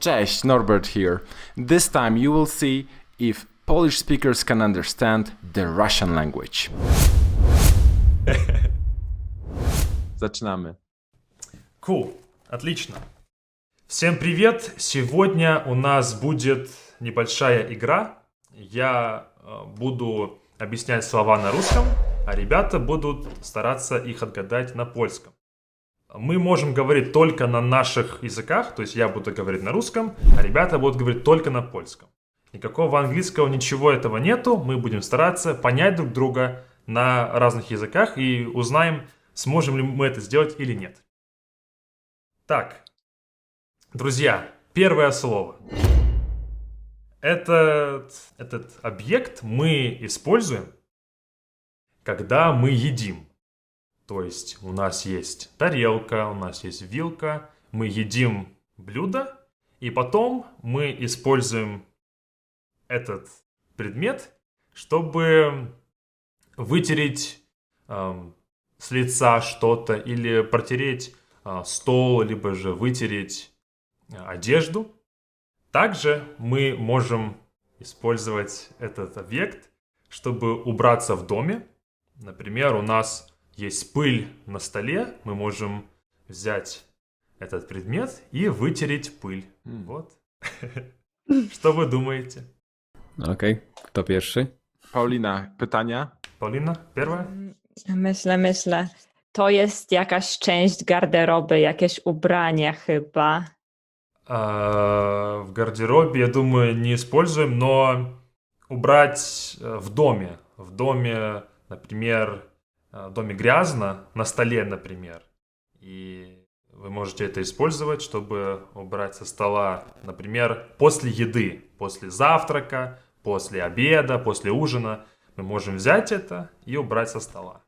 Cześć, Norbert here. This time you will see if Polish speakers can understand the Russian language. Zaczynamy. Cool, отлично. Всем привет! Сегодня у нас будет небольшая игра. Я буду объяснять слова на русском, а ребята будут стараться их отгадать на польском. Мы можем говорить только на наших языках, то есть я буду говорить на русском, а ребята будут говорить только на польском. Никакого английского, ничего этого нету. Мы будем стараться понять друг друга на разных языках и узнаем, сможем ли мы это сделать или нет. Так, друзья, первое слово. Этот объект мы используем, когда мы едим. То есть у нас есть тарелка, у нас есть вилка, мы едим блюдо, и потом мы используем этот предмет, чтобы вытереть с лица что-то или протереть стол, либо же вытереть одежду. Также мы можем использовать этот объект, чтобы убраться в доме. Например, у нас есть пыль на столе, мы можем взять этот предмет и вытереть пыль. Вот. Что вы думаете? Okej, kto pierwszy? Paulina, pytania? Paulina, первая? Myślę. To jest jakaś część garderoby, jakieś ubranie chyba. В гардеробе, я думаю, не используем, но убрать в доме. В доме, например, в доме грязно, на столе, например. И вы можете это использовать, чтобы убрать со стола, например, после еды, после завтрака, после обеда, после ужина. Мы можем взять это и убрать со стола.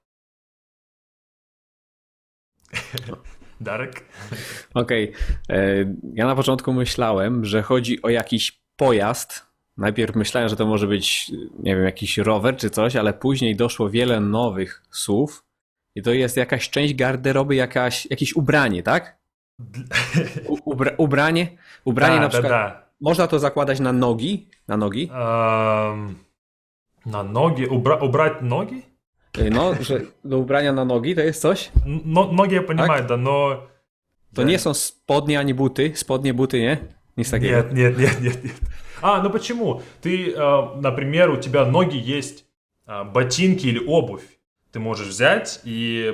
Darek? Okej, ja na początku myślałem, że chodzi o jakiś pojazd. Najpierw myślałem, że to może być, nie wiem, jakiś rower czy coś, ale później doszło wiele nowych słów i to jest jakaś część garderoby, jakieś ubranie, tak? Ubranie? Ubranie na przykład. Да. Można to zakładać na nogi? Na nogi? На ноги? Убрать ноги? No, że do ubrania na nogi to jest coś? Ноги я понимаю, Так. да, но... To nie są spodnie ani buty. Spodnie, buty, nie? Nic takiego. Нет. Ну почему? Ты, например, у тебя ноги есть ботинки или обувь. Ты можешь взять и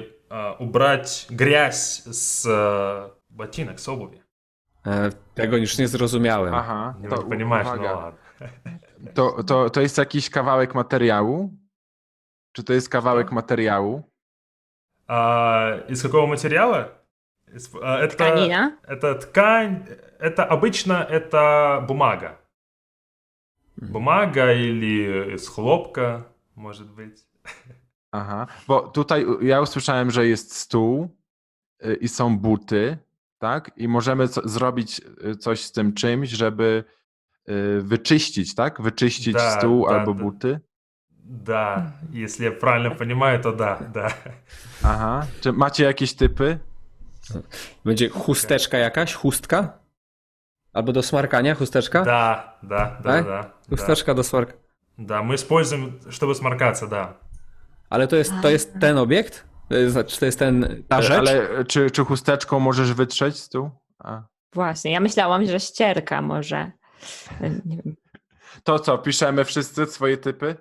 убрать грязь с ботинок, с обуви. Tego już nie zrozumiałem. Aha, Не to понимаешь, ну uwaga. ладно. To jest jakiś kawałek materiału? Czy to jest kawałek materiału? Из какого материала? Это Тканина? Это ткань, это обычно это бумага. Бумага или из хлопка, может быть. Aha, bo tutaj ja usłyszałem, że jest stół i są buty, tak? I możemy zrobić coś z tym czymś, żeby wyczyścić, tak? Wyczyścić Да, stół да, albo да. buty. Да, если я правильно понимаю, то да. Aha, czy macie jakieś typy? Będzie chusteczka jakaś? Chustka? Albo do smarkania chusteczka? Да. Chusteczka do smarkania. Да, мы используем, чтобы сморкаться, да. Ale to jest ten obiekt? Znaczy, to jest ta rzecz? Ale czy chusteczką możesz wytrzeć stół? Właśnie, ja myślałam, że ścierka może. Nie wiem. To co, piszemy wszyscy swoje typy?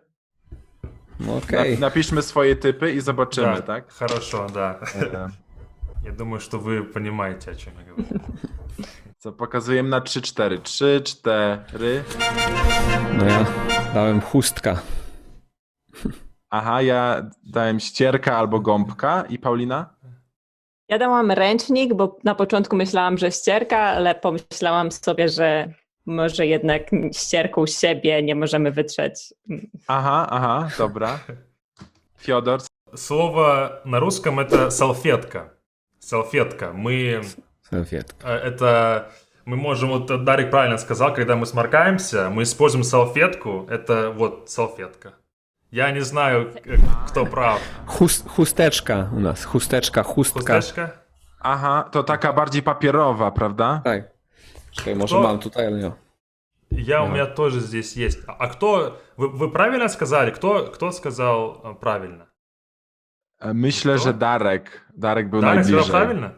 Okej. Napiszmy swoje typy i zobaczymy, Да, tak? Хорошо, да. Я думаю, что вы понимаете, о чем я говорю. Co, pokazujemy na 3-4. 3-4. No ja dałem chustka. Aha, ja dałem ścierka albo gąbka. I Paulina? Ja dałam ręcznik, bo na początku myślałam, że ścierka, ale pomyślałam sobie, że może jednak ścierką siebie nie możemy wytrzeć. Aha, dobra. Fiodor? Слово на русском это салфетка. Салфетка. Мы можем, вот Дарик правильно сказал, когда мы сморкаемся, мы используем салфетку. Это вот салфетка. Я не знаю, кто прав. Chusteczka u nas. Chusteczka, chustka. Хустечка? Aha, to taka bardziej papierowa, prawda? Tak. Czekaj, może To- mam tutaj, ale nie. У меня тоже здесь есть. А кто... Вы правильно сказали? Кто сказал правильно? Myślę, Kto? że Darek był Дарик сказал najbliżej. правильно?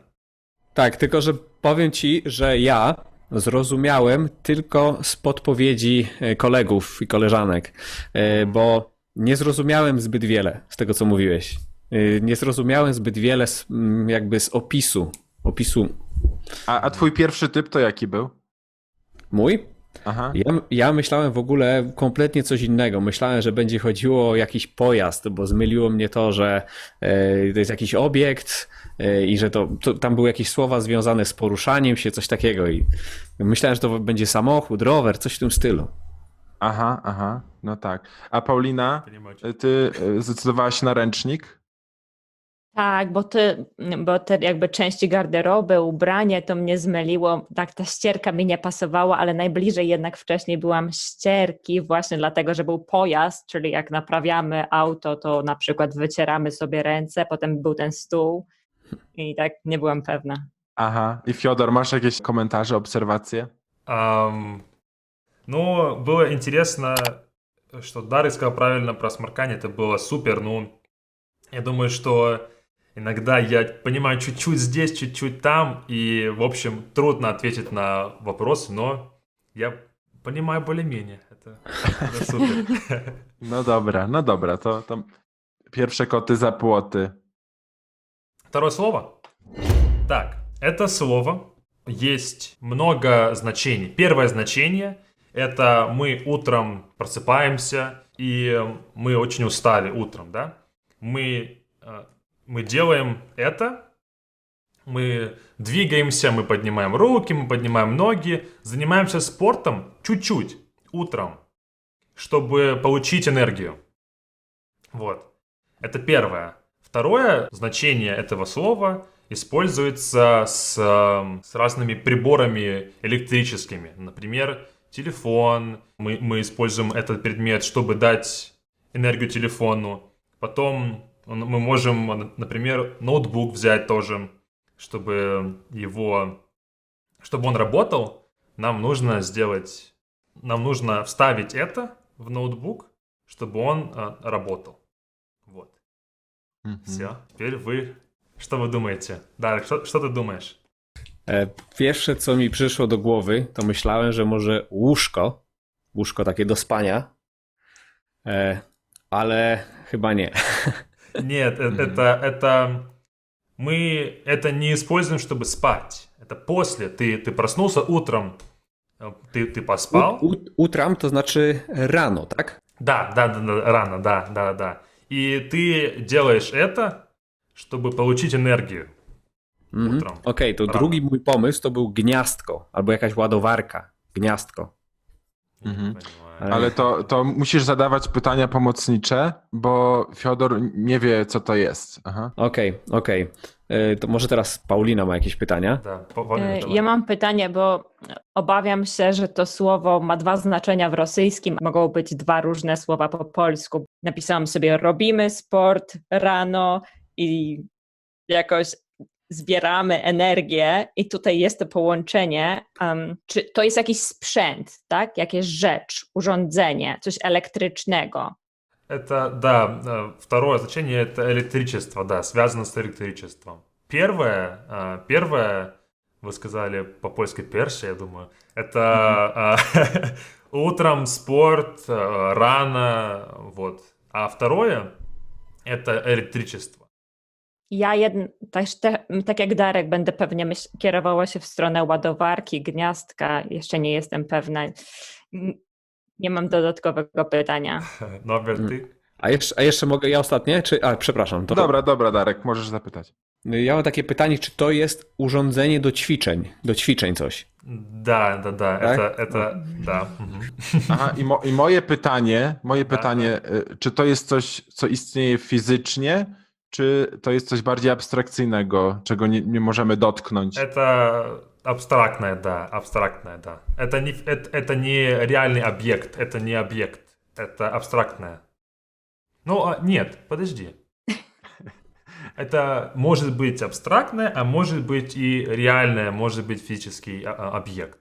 Tak, tylko że powiem ci, że ja zrozumiałem tylko z podpowiedzi kolegów i koleżanek, bo nie zrozumiałem zbyt wiele z tego, co mówiłeś. Nie zrozumiałem zbyt wiele jakby z opisu A twój pierwszy typ to jaki był? mój. Aha. Ja myślałem w ogóle kompletnie coś innego. Myślałem, że będzie chodziło o jakiś pojazd, bo zmyliło mnie to, że to jest jakiś obiekt i że tam były jakieś słowa związane z poruszaniem się, coś takiego. I myślałem, że to będzie samochód, rower, coś w tym stylu. Aha, no tak. A Paulina, Понимаю. ty zdecydowałaś się na ręcznik? Tak, bo te jakby części garderoby, ubranie to mnie zmyliło, tak ta ścierka mi nie pasowała, ale najbliżej jednak wcześniej byłam ścierki właśnie dlatego, że był pojazd, czyli jak naprawiamy auto, to na przykład wycieramy sobie ręce, potem był ten stół i tak nie byłam pewna. Aha. I Fiodor, masz jakieś komentarze, obserwacje? Ну, было интересно, что Дарья сказал правильно про сморкание, это было супер, ну, я думаю, что иногда я понимаю чуть-чуть здесь, чуть-чуть там, и, в общем, трудно ответить на вопросы, но я понимаю более-менее, это супер. No dobra, to pierwsze koty za płoty. Второе слово? Так, это слово есть много значений. Первое значение – это мы утром просыпаемся, и мы очень устали утром, да? Мы делаем это, мы двигаемся, мы поднимаем руки, мы поднимаем ноги, занимаемся спортом чуть-чуть утром, чтобы получить энергию. Вот. Это первое. Второе значение этого слова используется с разными приборами электрическими. Например, телефон. Мы используем этот предмет, чтобы дать энергию телефону. Потом мы можем, например, ноутбук взять тоже, чтобы он работал. Нам нужно вставить это в ноутбук, чтобы он работал. Вот. Все. Теперь вы... Что вы думаете? Дарek, что ты думаешь? Pierwsze, co mi przyszło do głowy, to myślałem, że może łóżko takie do spania, ale chyba nie. Нет, мы это не используем, чтобы спать. Это после. Ты проснулся утром, ты поспал. Utram to znaczy rano, tak? Да, рано, да. И ты делаешь это, чтобы получить энергию утром. Okej, to Rano. drugi mój pomysł to był gniazdko, albo jakaś ładowarka. Gniazdko. Понимаю. Ale to musisz zadawać pytania pomocnicze, bo Fiodor nie wie, co to jest. Aha. Okej. To może teraz Paulina ma jakieś pytania? Да, Ваня, давай. Ja mam pytanie, bo obawiam się, że to słowo ma dwa znaczenia w rosyjskim. Mogą być dwa różne słowa po polsku. Napisałam sobie robimy sport rano i jakoś zbieramy energię i tutaj jest to połączenie. Czy to jest jakiś sprzęt, tak? Jakieś rzecz, urządzenie, coś elektrycznego? Это, да, второе значение это электричество, да, связано с электричеством. Первое, вы сказали по-польски перше, я думаю, это утром спорт, рано, вот. А второе это электричество. Ja tak jak Darek będę pewnie kierowała się w stronę ładowarki, gniazdka, jeszcze nie jestem pewna. Nie mam dodatkowego pytania. Norbert, ty? A jeszcze mogę, ja ostatnie? Przepraszam. To Dobra, Darek, możesz zapytać. Ja mam takie pytanie, czy to jest urządzenie do ćwiczeń coś? Да, Так? это, да. Aha, i moje pytanie, czy to jest coś, co istnieje fizycznie, czy to jest coś bardziej abstrakcyjnego, czego nie możemy dotknąć? Это абстрактное, да. Это не реальный объект, это не объект, это абстрактное. Ну, нет, подожди. Это может быть абстрактное, а может быть и реальное, может быть физический объект.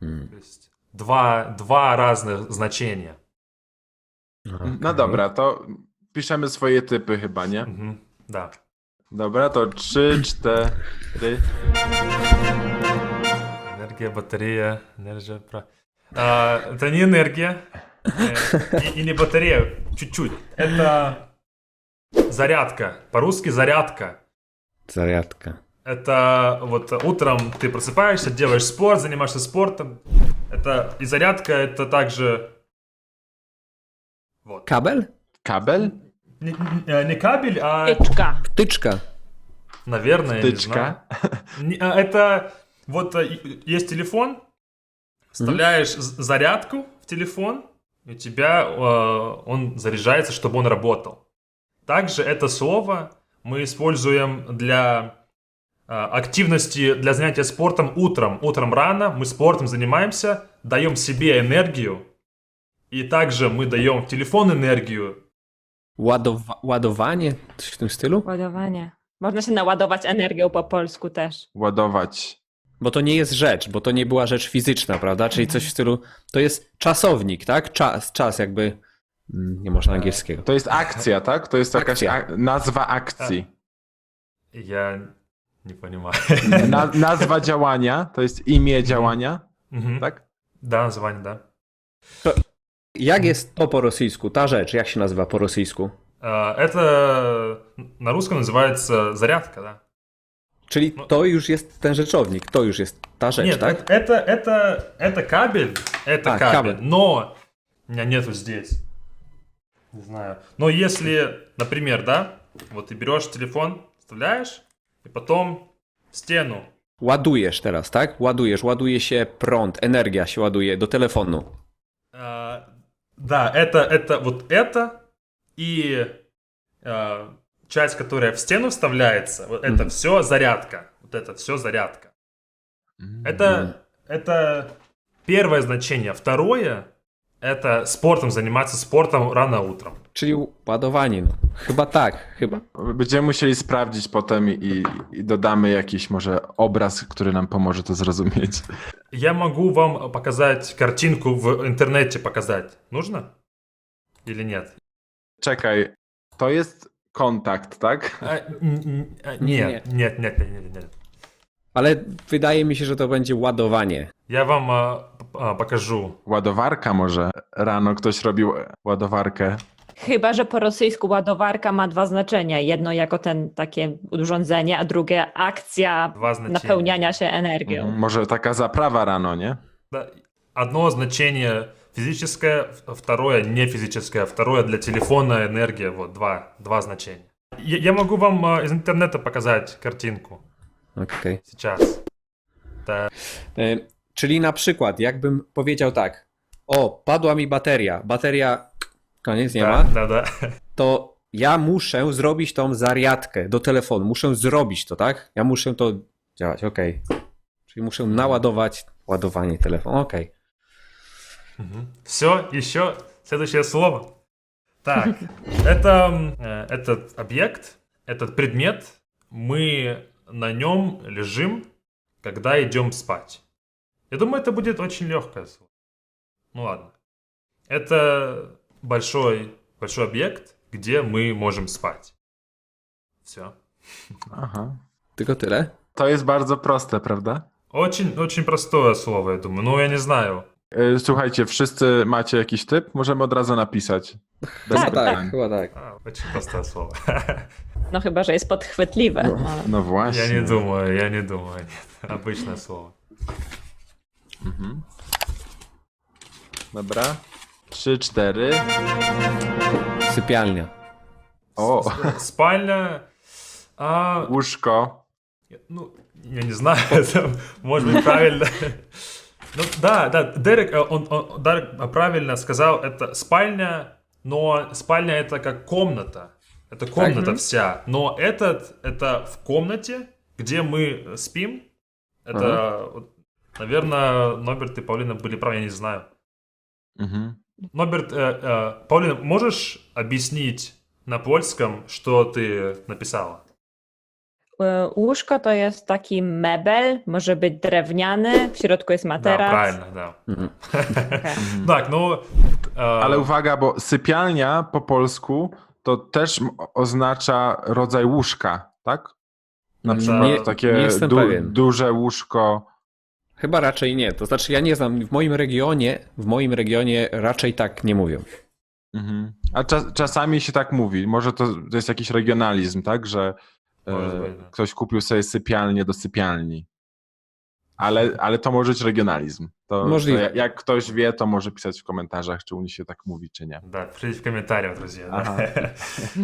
Hmm. То есть два разных значения. No dobra, to piszemy swoje typy chyba, nie? Да. Dobra, to 3, 4. Энергия, батарея, энергия. Это не энергия и не батарея, чуть-чуть. Это зарядка. По-русски зарядка. Зарядка. Это вот утром ты просыпаешься, делаешь спорт, занимаешься спортом. И зарядка это также... Вот. Kabel? Kabel? Не кабель, а... Tyczka. Wtyczka. Наверное, я не знаю. Wtyczka. Это вот есть телефон, вставляешь зарядку в телефон, и у тебя он заряжается, чтобы он работал. Также это слово мы используем для активности, для занятия спортом утром. Утром рано мы спортом занимаемся, даем себе энергию, и также мы даем в телефон энергию. Ładowanie? Coś w tym stylu? Ładowanie. Można się naładować energią po polsku też. Ładować. Bo to nie jest rzecz, bo to nie była rzecz fizyczna, prawda? Czyli coś w stylu, to jest czasownik, tak? Czas jakby, nie można angielskiego. To jest akcja, tak? To jest jakaś Akcja. nazwa akcji. Я не понимаю. Nazwa działania, to jest imię działania, Мгм. tak? Да, название, да. Jak jest to po rosyjsku? Ta rzecz, jak się nazywa po rosyjsku? Это на русском называется зарядка, да. Czyli to już jest ten rzeczownik, to już jest ta rzecz, Нет, tak? это кабель, это кабель, кабель. но у меня нету здесь. Не знаю. Но если, например, да, вот ты берешь телефон, вставляешь, и потом в стену. Ładujesz teraz, tak? Ładuje się prąd, energia się ładuje do telefonu. Да, это вот это и часть, которая в стену вставляется, вот это все зарядка. Вот это все зарядка. Это первое значение. Второе это спортом, заниматься спортом рано утром. Czyli ładowanie, no. Chyba tak, chyba. Będziemy musieli sprawdzić potem i dodamy jakiś może obraz, który nam pomoże to zrozumieć. Я могу вам показать картинку в интернете показать. Нужно? Или нет? Czekaj, to jest kontakt, tak? Нет. Ale wydaje mi się, że to będzie ładowanie. Я вам покажу. Ładowarka może. Rano ktoś robił ładowarkę. Chyba, że po rosyjsku ładowarka ma dwa znaczenia. Jedno jako takie urządzenie, a drugie akcja Два значения. napełniania się energią. Może taka zaprawa rano, nie? Да, одно значение физическое, второе не физическое, второе для телефона энергия. Вот два значения. Я могу вам из интернета показать картинку Okej. сейчас. Да. Czyli na przykład, jakbym powiedział tak, o, padła mi bateria, koniec, nie ma, Да. to ja muszę zrobić tą zariadkę do telefonu, muszę zrobić to, tak? Ja muszę to działać, okej. Czyli muszę naładować ładowanie telefonu, okej. Все, еще следующее слово. Так, это этот объект, этот предмет, мы на нем лежим, когда идем спать. Я думаю, это будет очень легкое слово. Ну ладно. Это большой объект, где мы можем спать. Все. Aha. Tylko tyle? To jest bardzo proste, prawda? Очень простое слово, я думаю. Ну, я не знаю. Słuchajcie, wszyscy macie jakiś typ? Możemy od razu napisać. Bez Tak, pytań. Chyba tak. Очень простое слово. No chyba, że jest podchwytliwe. ale- No właśnie. Я не думаю. Нет. Обычное слово. Dobra. 3, 4. Sypialnia. O, Спальня. łóżko. Ну, я не знаю, это может быть правильно. Ну, да, Дерек, Дерек правильно сказал, это спальня, но спальня это как комната. Это комната вся. Но это в комнате, где мы спим. Это, вот, наверное, Ноберт и Паулина были правы, я не знаю. Mhm. Ноберт, Паулина, можешь объяснить на польском, что ты написала? Łóżko to jest taki mebel, może być drewniany, w środku jest Да, materac. правильно, да. Okej. Так, ну... Ale uwaga, bo sypialnia po polsku to też oznacza rodzaj łóżka, tak? Na Nie- przykład nie takie jestem pewien. duże łóżko. Chyba raczej nie. To znaczy ja nie znam, w moim regionie raczej tak nie mówią. Mhm. A czasami się tak mówi. Może to jest jakiś regionalizm, tak? Że Może być, no. ktoś kupił sobie sypialnię do sypialni. Ale to może być regionalizm. Możliwe. Jak ktoś wie, to może pisać w komentarzach, czy u nich się tak mówi, czy nie. Да, пишите в комментариях, друзья. да. Ага.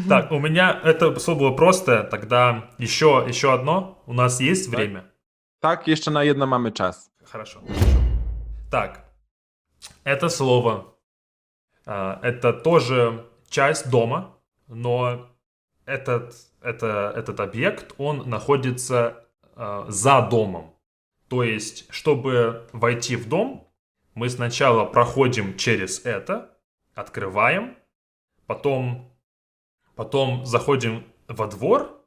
Так, у меня это все было просто. Тогда еще одно. У нас есть время? Tak, jeszcze na jedno mamy czas. Хорошо. Так, это слово, это тоже часть дома, но этот объект, он находится за домом. То есть, чтобы войти в дом, мы сначала проходим через это, открываем, потом заходим во двор,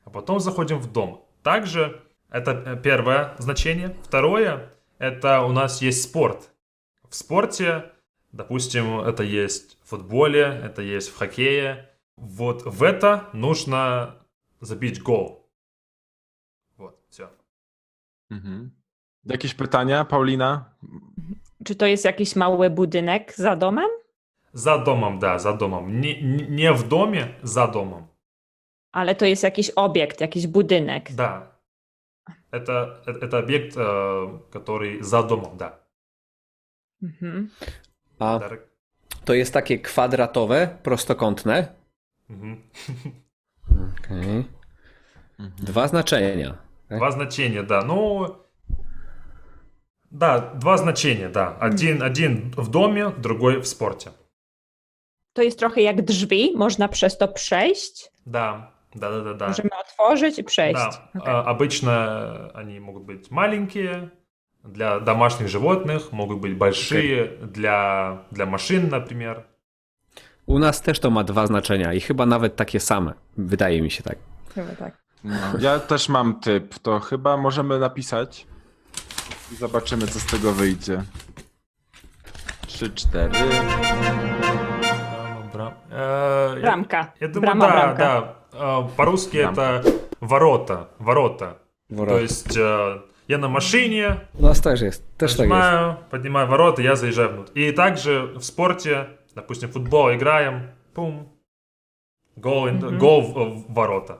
а потом заходим в дом. Также это первое значение. Второе, это у нас есть спорт. В спорте, допустим, это есть в футболе, это есть в хоккее. Вот в это нужно забить гол. Вот, все. Mhm. Jakieś pytania, Paulina? Czy to jest jakiś mały budynek za domem? За домом, да, за домом. Не в доме, за домом. Ale to jest jakiś obiekt, jakiś budynek. Да. Это объект, который за домом, да. Mhm. A Darek? to jest takie kwadratowe, prostokątne. Мгм. Okej. Dwa znaczenia. Два значения, да. Ну, да, два значения, да. Один в доме, другой в спорте. To jest trochę jak drzwi, można przez to przejść. Да, да. Możemy otworzyć i przejść. Да, Okej. обычно они могут быть маленькие, для домашних животных, могут быть большие, для машин, например. U nas też to ma dwa znaczenia i chyba nawet takie same. Wydaje mi się tak. Chyba tak. No. Ja też mam typ. To chyba możemy napisać i zobaczymy, co z tego wyjdzie. 3, 4. Bramka. Я думаю, Брама, да, брамка. да. По-русски Брамка. это ворота. Woro- То есть я на машине, U nas też jest. Też tak jest. поднимаю ворота, я заезжаю внутрь. И также в спорте, допустим, в футбол играем, пум, гол в ворота.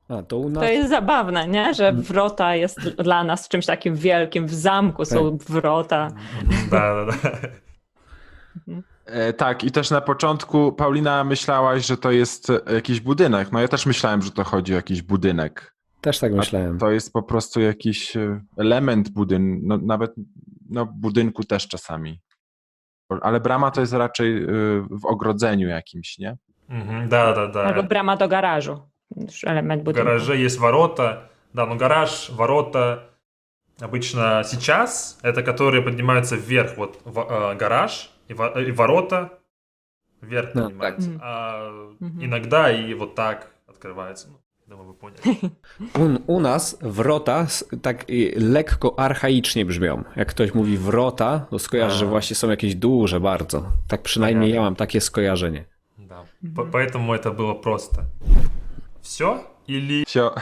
A, to u nas... To jest zabawne, nie? Że wrota jest dla nas czymś takim wielkim. W zamku są wrota. Да. Tak, i też na początku, Paulina, myślałaś, że to jest jakiś budynek. No ja też myślałem, że to chodzi o jakiś budynek. Też tak myślałem. To jest po prostu jakiś element budynku, no, nawet budynku też czasami. Ale brama to jest raczej w ogrodzeniu jakimś, nie? Да. Albo brama do garażu. Już element В budynku. гараже есть ворота. Да, но гараж, ворота обычно сейчас, это которые поднимаются вверх. Вот гараж и ворота вверх Ну, поднимаются. так. А Мгм. иногда и вот так открывается. Ну, думаю, вы поняли. U nas wrota tak lekko archaicznie brzmią. Jak ktoś mówi wrota, to skojarzy, że właśnie są jakieś duże bardzo. Tak przynajmniej ja mam takie skojarzenie. Да. Поэтому это было просто. Все? Или... Sio.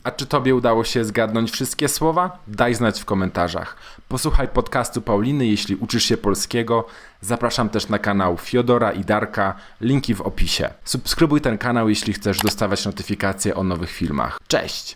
A czy tobie udało się zgadnąć wszystkie słowa? Daj znać w komentarzach. Posłuchaj podcastu Pauliny, jeśli uczysz się polskiego. Zapraszam też na kanał Fiodora i Darka, linki w opisie. Subskrybuj ten kanał, jeśli chcesz dostawać notyfikacje o nowych filmach. Cześć!